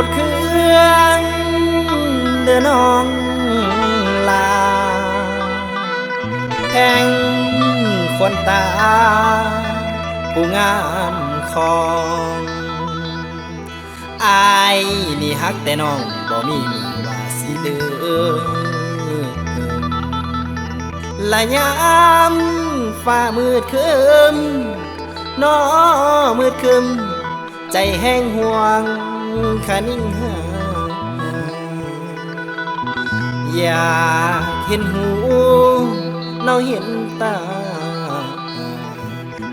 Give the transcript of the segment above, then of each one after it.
ถเครื่องเดินน้องลาแห่งคนตาผู้งามของอายนี่ฮักแต่น้องบ่มีมือว่าสิเดินละยามฟ้ามืดครึมน้อมืดครึมใจแห้งห่วงขานิ่งหาอยากเห็นหูน้องเห็นตา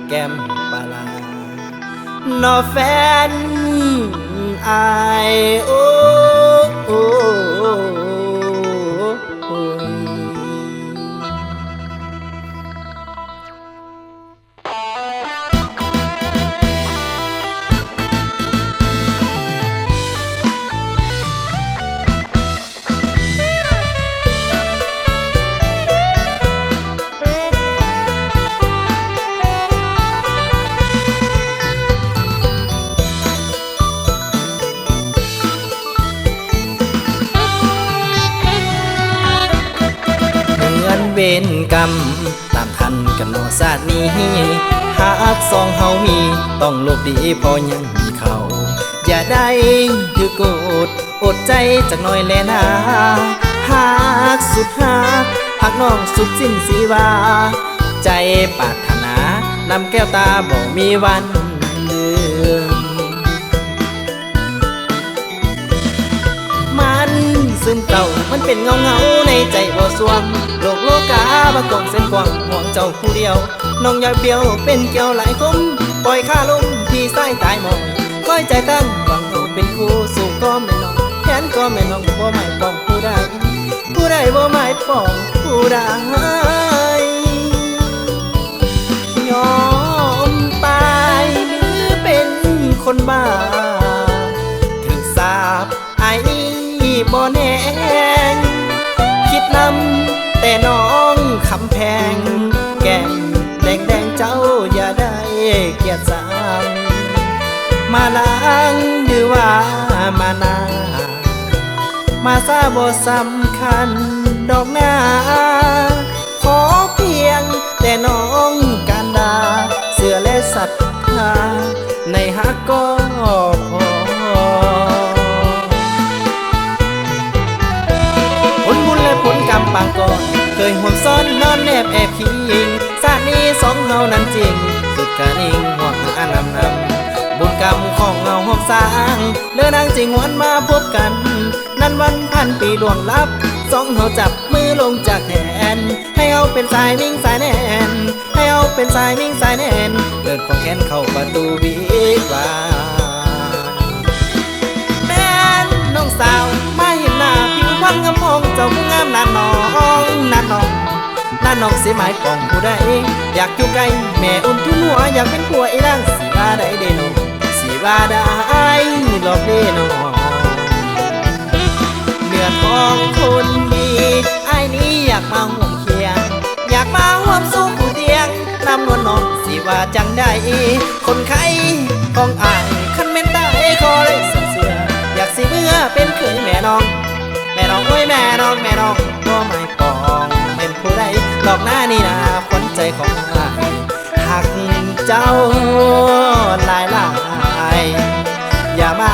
แก้มปลาน้อแฟนอายโอ้โอ้โอ้เวรกรรมตามทันกันนอศาสตร์นี้หากสองเฮามีต้องโลกดีพอยังมีเขาอย่าได้ถือโกรธอดใจจากน้อยแลนาหากสุดหากน้องสุดสิ้นสีวาใจปรารถนานำแก้วตาบ่มีวันลืมมันซึมเก่ามันเป็นเงาในใจบ่สวงโลกโลกาบ่กองเส้นกว้างห่วงเจ้าผู้เดียวน้องอย่าเบี้ยวเป็นเกี่ยวหลายคมปล่อยข้าลงที่สายตายหมองคอยใจตั้งหวังเอาเป็นคู่สู่ก็ไม่น้องแขนก็ไม่น้องบ่หมายปองผู้ใดบ่หมายปองผู้ใดยอมตายหรือเป็นคนบ้าถึงสาบไอ้บ่แน่งคิดนำแต่น้องคำแพงแก้มแดงเจ้าอย่าได้เกียดสังมาล้างหรือว่ามานามาซาบ่สำคัญดอกหน้าขอเพียงแต่น้องการดาเสื้อและศรัทธาในฮักก็พอผลบุญและผลกรรมบางก่อนเคยห่วงซ้อนนอนแนบแอบพิงชาตินี้สองเฮานั้นจริงสุดกะนิ่งห่วงหานำบุญกรรมของเฮาห่วงสร้างเดินทางจริงวันมาพบกันนั้นวันพันปีล่วงลับสองเฮาจับมือลงจากแขนให้เฮาเป็นสายนิ่งสายแน่นให้เฮาเป็นสายนิ่งสายแน่นเดินควงแขนเข้าประตูวิวาแม่น้องสาวมาเห็นหน้าผิวพรรณงามมองเจ้าผู้งามนั่นน้องเสียหมายปองผู้ใดอยากอยู่ใกล้แม่อุ่นทุ่นหัวอยากเป็นผัวอีนางสีบาได้เด้น้องสีบาได้หลอกเด้น้องเนื้อทองคนดีไอ้นี้อยากมาห่วงเคียงอยากมาห่วมสู้ผู้เตียงนำนวลน้องสีว่าจังได้คนไข้ของอ้ายคันเม็นได้คอเลยเสืออยากสิเมื่อเป็นเคยแม่น้องโอ้ยแม่น้องก็ไม่ปองเป็นผู้ใดหลอกหน้านี่นาขวัญใจของอ้ายหักเจ้าหลายอย่ามา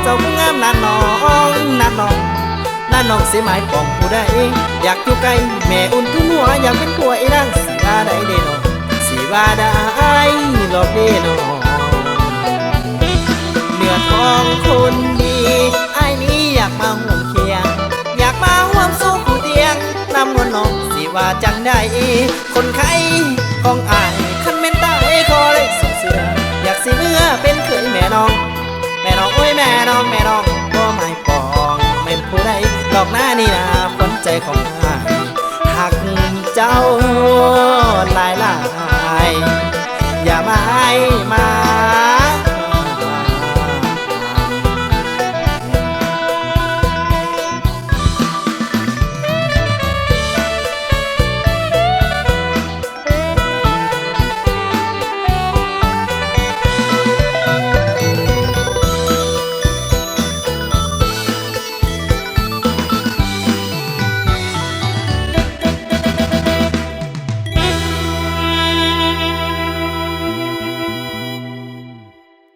เจ้าผู้งามนั่นน้องเสียหมายปองผู้ใดอยากอยู่ใกล้แม่อุ่นทุ่นหัวอยากเป็นผัวอีนางสีบาได้เด้น้องสีบาได้หลอกเด้น้องเนื้อทองคนดีไอ้นี้อยากมาห่วงเคียงอยากมาห่วมสู้ผู้เตียงนำนวลน้องสีว่าจังได้คนไข้ของอ้ายคันเม็นได้คอเลยเสืออยากสิเมื่อเป็นเคยแม่น้องโอ้ย ยแม่น้องบ่ไม่ปองแม่นผู้ใดดอกหน้านี่นาคนใจของอ้ายหักเจ้า